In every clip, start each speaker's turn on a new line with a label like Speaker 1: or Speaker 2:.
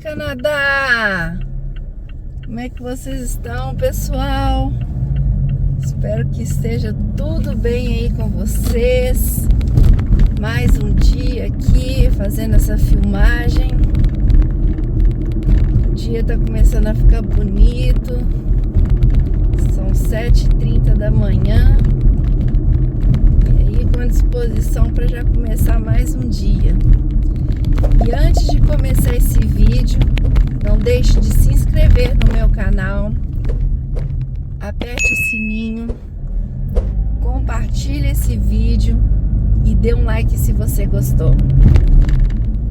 Speaker 1: Canadá! Como é que vocês estão, pessoal? Espero que esteja tudo bem aí com vocês. Mais um dia aqui fazendo essa filmagem. O dia tá começando a ficar bonito. São 7h30 da manhã. E aí com disposição para já começar mais um dia. E antes de começar esse vídeo, não deixe de se inscrever no meu canal, aperte o sininho, compartilhe esse vídeo e dê um like se você gostou.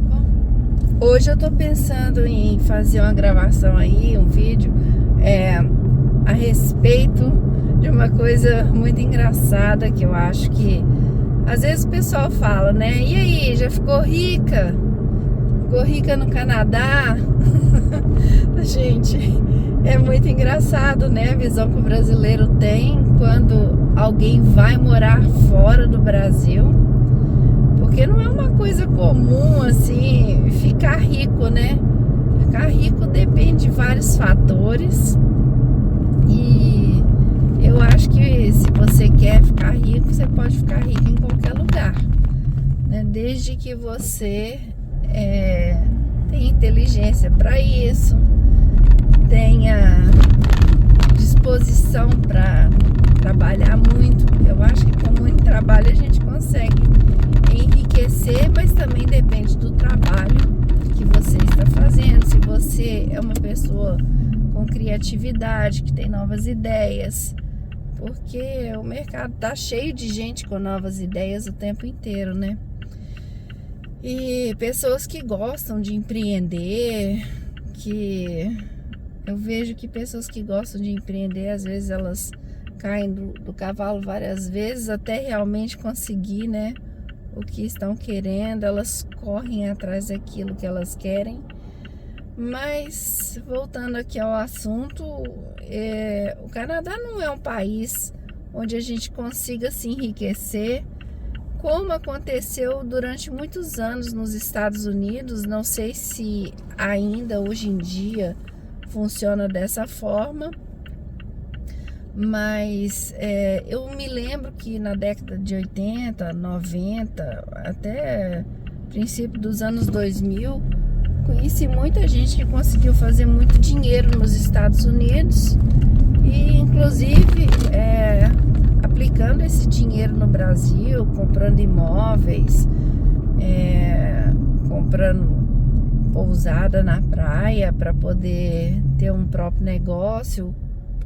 Speaker 1: Bom, hoje eu tô pensando em fazer uma gravação aí, um vídeo a respeito de uma coisa muito engraçada que eu acho que às vezes o pessoal fala, né? E aí, já ficou rica? Ficou rica no Canadá? Gente, é muito engraçado, né? A visão que o brasileiro tem quando alguém vai morar fora do Brasil. Porque não é uma coisa comum, assim, ficar rico, né? Ficar rico depende de vários fatores. E eu acho que se você quer ficar rico, você pode ficar rico em qualquer lugar, né? Desde que você tenha inteligência para isso, tenha disposição para trabalhar muito. Eu acho que com muito trabalho a gente consegue enriquecer, mas também depende do trabalho que você está fazendo. Se você é uma pessoa com criatividade, que tem novas ideias, porque o mercado tá cheio de gente com novas ideias o tempo inteiro, né? E pessoas que gostam de empreender, que eu vejo que pessoas que gostam de empreender, às vezes elas caem do cavalo várias vezes até realmente conseguir, né, o que estão querendo. Elas correm atrás daquilo que elas querem. Mas voltando aqui ao assunto, o Canadá não é um país onde a gente consiga se enriquecer como aconteceu durante muitos anos nos Estados Unidos. Não sei se ainda hoje em dia funciona dessa forma, mas eu me lembro que na década de 80, 90, até princípio dos anos 2000, conheci muita gente que conseguiu fazer muito dinheiro nos Estados Unidos e inclusive aplicando esse dinheiro no Brasil, comprando imóveis, comprando pousada na praia para poder ter um próprio negócio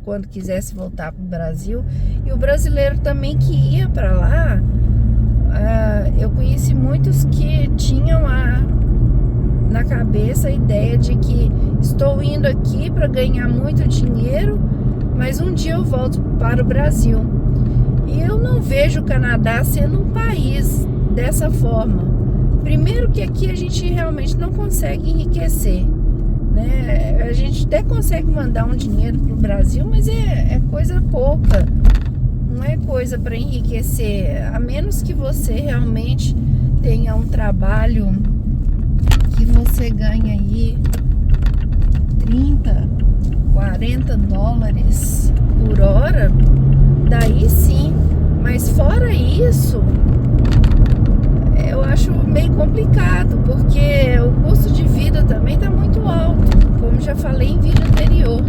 Speaker 1: quando quisesse voltar para o Brasil. E o brasileiro também que ia para lá, eu conheci muitos que tinham na cabeça a ideia de que estou indo aqui para ganhar muito dinheiro, mas um dia eu volto para o Brasil. E eu não vejo o Canadá sendo um país dessa forma. Primeiro que aqui a gente realmente não consegue enriquecer, né? A gente até consegue mandar um dinheiro para o Brasil, mas é coisa pouca. Não é coisa para enriquecer, a menos que você realmente tenha um trabalho que você ganha aí 30, 40 dólares por hora, daí sim. Mas fora isso, eu acho meio complicado, porque o custo de vida também está muito alto, como já falei em vídeo anterior.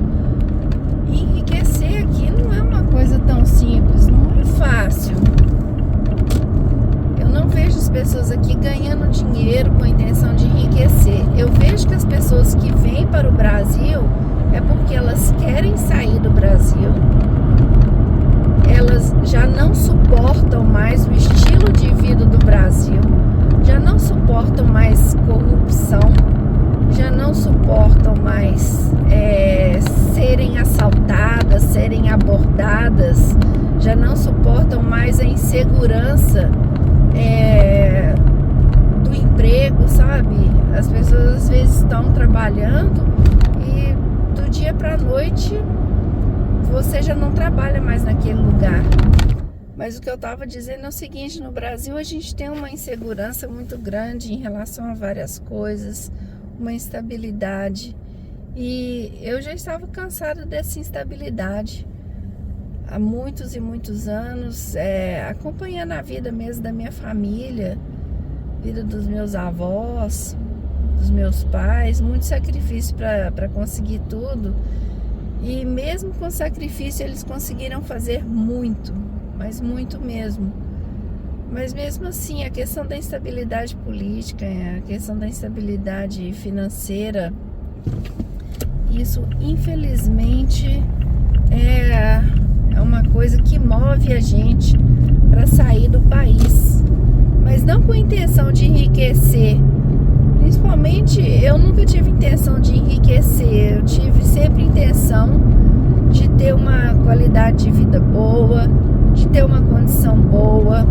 Speaker 1: E enriquecer aqui não é uma coisa tão simples, não é fácil. Eu não vejo as pessoas aqui ganhando dinheiro com a intenção de enriquecer. Eu vejo que as pessoas que vêm para o Brasil é porque elas querem sair do Brasil. Elas já não suportam mais o estilo de vida do Brasil, já não suportam mais corrupção, já não suportam mais serem assaltadas, serem abordadas, já não suportam mais a insegurança do emprego, sabe? As pessoas às vezes estão trabalhando e do dia para a noite você já não trabalha mais naquele lugar. Mas o que eu estava dizendo é o seguinte: no Brasil a gente tem uma insegurança muito grande em relação a várias coisas. uma instabilidade. E eu já estava cansada dessa instabilidade há muitos e muitos anos, acompanhando a vida mesmo da minha família, vida dos meus avós, dos meus pais, muito sacrifício para conseguir tudo. E mesmo com sacrifício eles conseguiram fazer muito, mas muito mesmo. Mas mesmo assim, a questão da instabilidade política, a questão da instabilidade financeira, isso infelizmente é uma coisa que move a gente para sair do país, mas não com a intenção de enriquecer. Principalmente, eu nunca tive intenção de enriquecer, eu tive sempre intenção de ter uma qualidade de vida boa, de ter uma condição boa.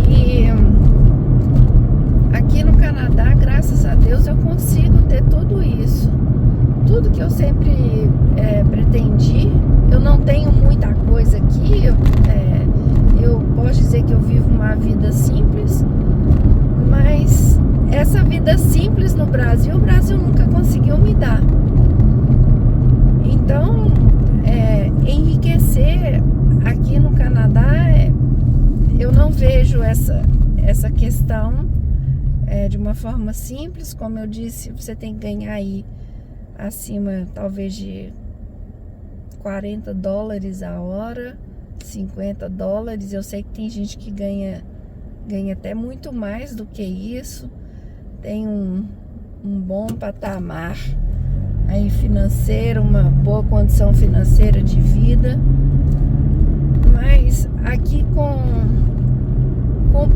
Speaker 1: E aqui no Canadá, graças a Deus, eu consigo ter tudo isso. Tudo que eu sempre pretendi. Eu não tenho muita coisa aqui, eu posso dizer que eu vivo uma vida simples, mas essa vida simples no Brasil, o Brasil nunca conseguiu me dar. Então, enriquecer aqui no Canadá, eu não vejo essa questão de uma forma simples. Como eu disse, você tem que ganhar aí acima talvez de $40 a hora, $50. Eu sei que tem gente que ganha até muito mais do que isso. Tem um bom patamar aí financeiro, uma boa condição financeira de vida. Mas aqui com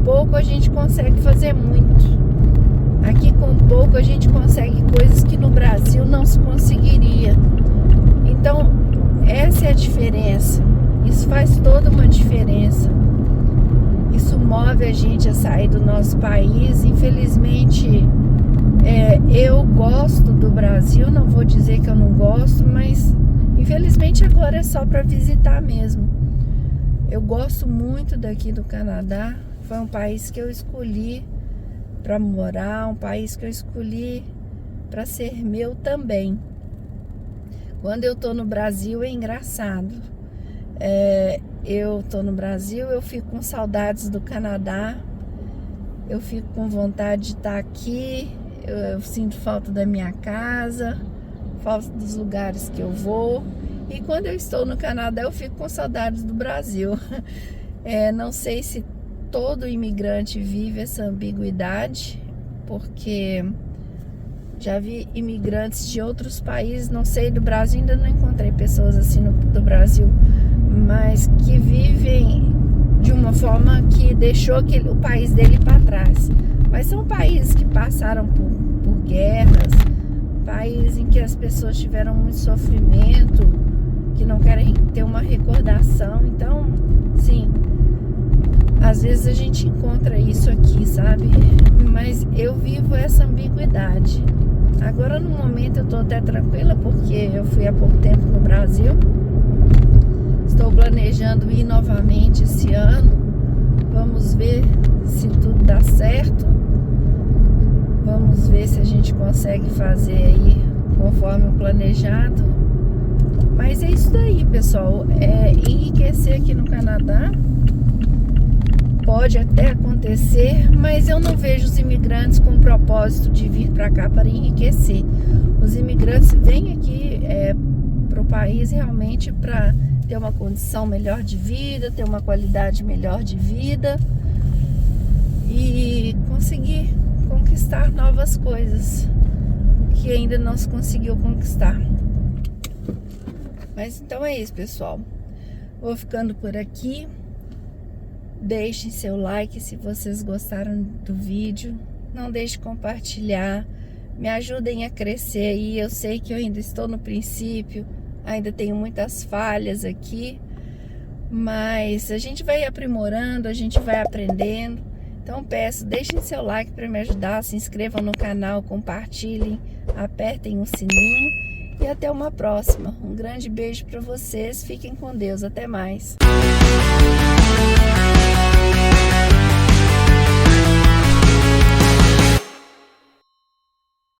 Speaker 1: pouco a gente consegue fazer muito. Aqui com pouco a gente consegue coisas que no Brasil não se conseguiria. Então, essa é a diferença. Isso faz toda uma diferença. Isso move a gente a sair do nosso país. Infelizmente, eu gosto do Brasil, não vou dizer que eu não gosto, mas infelizmente agora é só para visitar mesmo. Eu gosto muito daqui do Canadá. Foi um país que eu escolhi para morar, um país que eu escolhi para ser meu também. Quando eu tô no Brasil é engraçado. Eu tô no Brasil, eu fico com saudades do Canadá, eu fico com vontade de estar aqui, eu sinto falta da minha casa, falta dos lugares que eu vou. E quando eu estou no Canadá, eu fico com saudades do Brasil. Não sei se todo imigrante vive essa ambiguidade, porque já vi imigrantes de outros países, não sei, do Brasil ainda não encontrei pessoas assim do Brasil, mas que vivem de uma forma que deixou o país dele para trás. Mas são países que passaram por guerras, países em que as pessoas tiveram muito sofrimento, que não querem ter uma recordação. Então, sim, às vezes a gente encontra isso aqui, sabe? Mas eu vivo essa ambiguidade. Agora, no momento, eu tô até tranquila, porque eu fui há pouco tempo no Brasil. Estou planejando ir novamente esse ano. Vamos ver se tudo dá certo. Vamos ver se a gente consegue fazer aí conforme o planejado. Mas é isso daí, pessoal. Enriquecer aqui no Canadá pode até acontecer, mas eu não vejo os imigrantes com o propósito de vir para cá para enriquecer. Os imigrantes vêm aqui para o país realmente para ter uma condição melhor de vida, ter uma qualidade melhor de vida e conseguir conquistar novas coisas que ainda não se conseguiu conquistar. Mas então é isso, pessoal. Vou ficando por aqui. Deixem seu like se vocês gostaram do vídeo. Não deixe de compartilhar. Me ajudem a crescer aí. Eu sei que eu ainda estou no princípio. Ainda tenho muitas falhas aqui. Mas a gente vai aprimorando, a gente vai aprendendo. Então peço, deixem seu like para me ajudar. Se inscrevam no canal, compartilhem, apertem o sininho. E até uma próxima. Um grande beijo para vocês. Fiquem com Deus. Até mais.